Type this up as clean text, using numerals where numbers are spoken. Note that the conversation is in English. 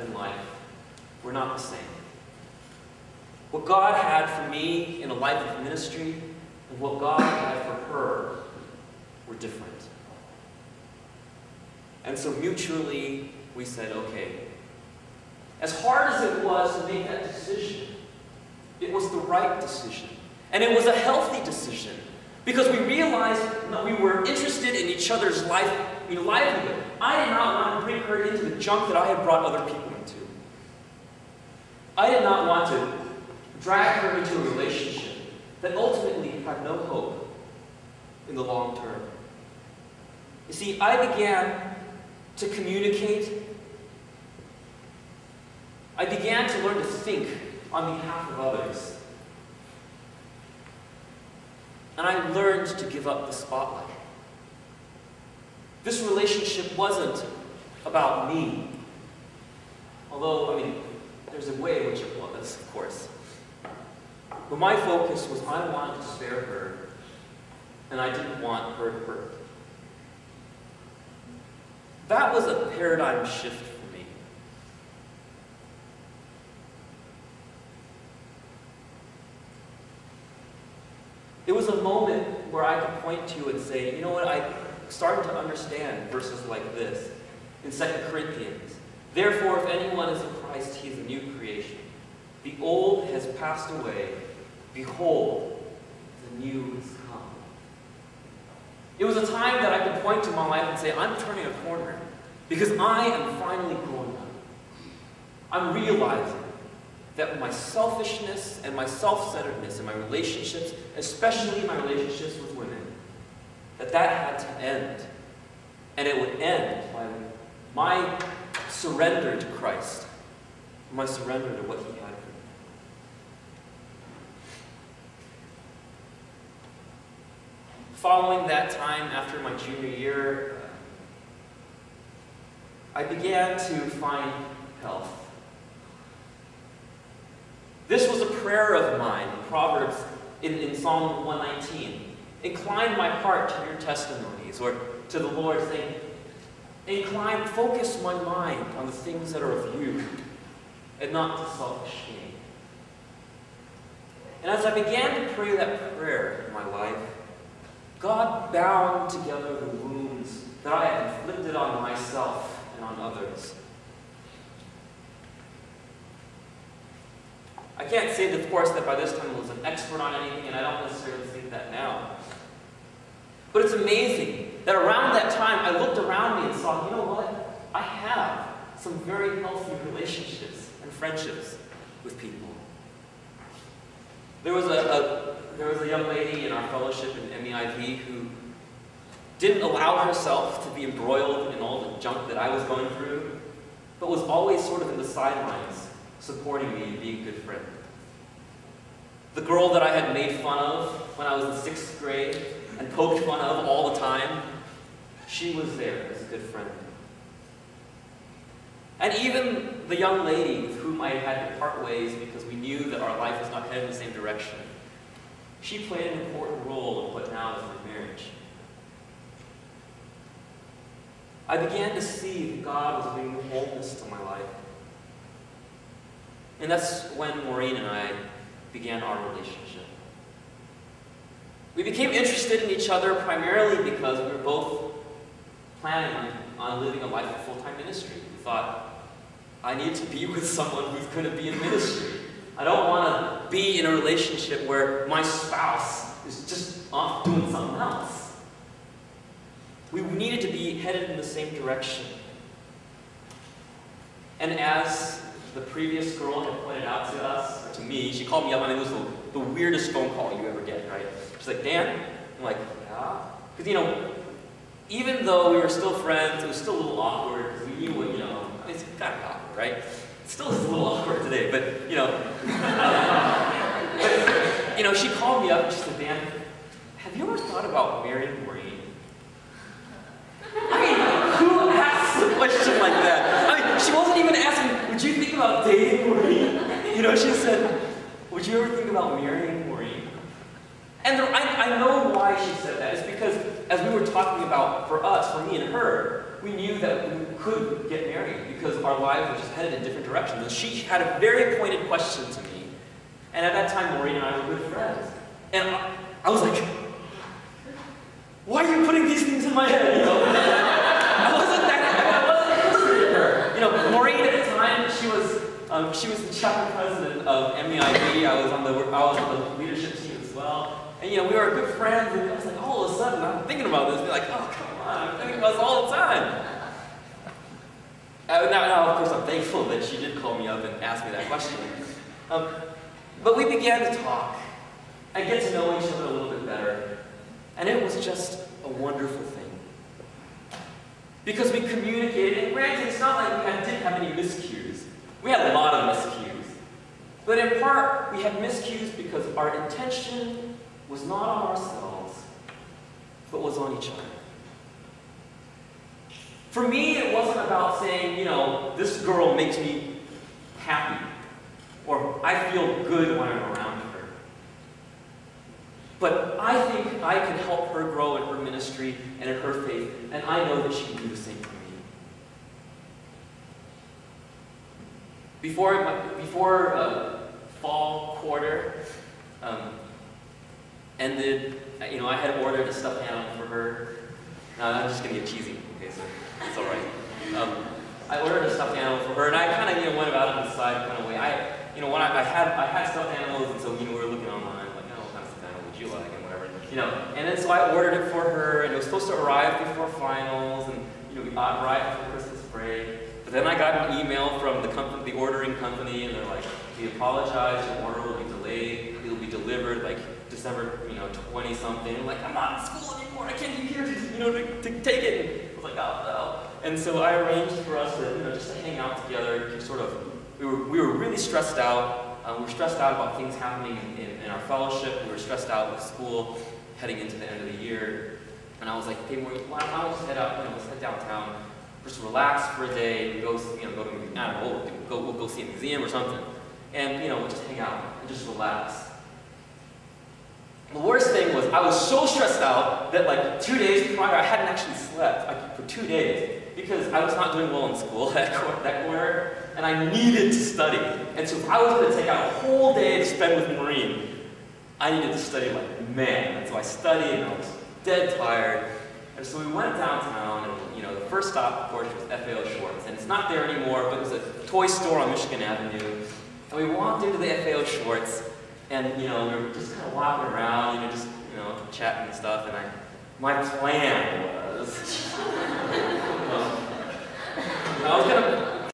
in life were not the same. What God had for me in a life of ministry and what God had for her were different. And so mutually, we said, okay, as hard as it was to make that decision, it was the right decision. And it was a healthy decision. Because we realized that we were interested in each other's livelihood. I did not want to bring her into the junk that I had brought other people into. I did not want to drag her into a relationship that ultimately had no hope in the long term. You see, I began to communicate. I began to learn to think on behalf of others. And I learned to give up the spotlight. This relationship wasn't about me. Although, there's a way in which it was, of course. But my focus was I wanted to spare her, and I didn't want her to hurt. That was a paradigm shift for me. It was a moment where I could point to and say, you know what, I started to understand verses like this in 2 Corinthians. Therefore, if anyone is in Christ, he is a new creation. The old has passed away. Behold, the new has come. It was a time that I could point to my life and say, I'm turning a corner because I am finally growing up. I'm realizing that my selfishness and my self-centeredness in my relationships, especially my relationships with women, that had to end. And it would end by my surrender to Christ, my surrender to what He had for me. Following that time, after my junior year, I began to find health. This was a prayer of mine, Proverbs, in Psalm 119. Incline my heart to your testimonies, or to the Lord, saying, focus my mind on the things that are of you, and not to selfish gain. And as I began to pray that prayer in my life, God bound together the wounds that I had inflicted on myself and on others. I can't say, of course, that by this time I was an expert on anything, and I don't necessarily think that now. But it's amazing that around that time, I looked around me and saw, you know what? I have some very healthy relationships and friendships with people. There was a young lady in our fellowship in MEIV who didn't allow herself to be embroiled in all the junk that I was going through, but was always sort of in the sidelines, supporting me and being a good friend. The girl that I had made fun of when I was in 6th grade and poked fun of all the time, she was there as a good friend. And even the young lady with whom I had to part ways because we knew that our life was not headed in the same direction, she played an important role in what now is my marriage. I began to see that God was bringing wholeness to my life. And that's when Maureen and I began our relationship. We became interested in each other primarily because we were both planning on living a life of full-time ministry. We thought, I need to be with someone who's going to be in ministry. I don't want to be in a relationship where my spouse is just off doing something else. We needed to be headed in the same direction. And as the previous girl had pointed out to us, or to me, she called me up, and it was the weirdest phone call you ever get, right? She's like, Dan? I'm like, yeah? Because, even though we were still friends, it was still a little awkward, because we knew what, it's kind of awkward, right? It still is a little awkward today, but, she called me up and she said, Dan, have you ever thought about marrying Maureen? Who asks a question like that? She wasn't even asking, would you think about dating Maureen? She said, would you ever think about marrying Maureen? And I know why she said that. It's because as we were talking about, for us, for me and her, we knew that could get married because our lives were just headed in different directions. And she had a very pointed question to me. And at that time, Maureen and I were good friends. And I was like, why are you putting these things in my head? You know? I wasn't listening to her. You know, Maureen at the time, she was the chapter president of MEIB. I was on the leadership team as well. And you know, we were good friends, and I was like, all of a sudden, I'm thinking about this. They're like, oh, come on, I'm thinking about this all the time. Now, of course, I'm thankful that she did call me up and ask me that question. But we began to talk and get to know each other a little bit better. And it was just a wonderful thing. Because we communicated, and granted, it's not like we didn't have any miscues. We had a lot of miscues. But in part, we had miscues because our intention was not on ourselves, but was on each other. For me, it wasn't about saying, you know, this girl makes me happy, or I feel good when I'm around her. But I think I can help her grow in her ministry and in her faith, and I know that she can do the same for me. Before fall quarter ended, you know, I had ordered a stuffed animal for her. Now, I'm just going to get cheesy, okay, so it's all right. I ordered a stuffed animal for her, and I kind of, you know, went about it in the side kind of way. When I had stuffed animals, and so, you know, we were looking online, like, oh, what kind of stuffed animal would you like, and whatever, you know. And then so I ordered it for her, and it was supposed to arrive before finals, and, you know, we arrived before Christmas break. But then I got an email from the ordering company, and they're like, we apologize, your order will be delayed, it'll be delivered, like, December, you know, 20-something. I'm like, I'm not in school anymore, I can't be here, you know, to take it. And I was like, oh, no. And so I arranged for us to, you know, just to hang out together, to sort of, we were really stressed out. We were stressed out about things happening in our fellowship. We were stressed out with school heading into the end of the year. And I was like, okay, why don't we just head out, you know, let's head downtown, just relax for a day, go to, I don't know, we'll go see a museum or something. And, you know, we'll just hang out and just relax. The worst thing was I was so stressed out that like 2 days prior, I hadn't actually slept for 2 days because I was not doing well in school that quarter, and I needed to study. And so if I was going to take out a whole day to spend with Maureen, I needed to study like man. And so I studied, and I was dead tired. And so we went downtown, and you know, the first stop, of course, was FAO Schwartz. And it's not there anymore, but it was a toy store on Michigan Avenue. And we walked into the FAO Schwartz, and you know, we were just kind of walking around, you know, just chatting and stuff. And my plan was, I was gonna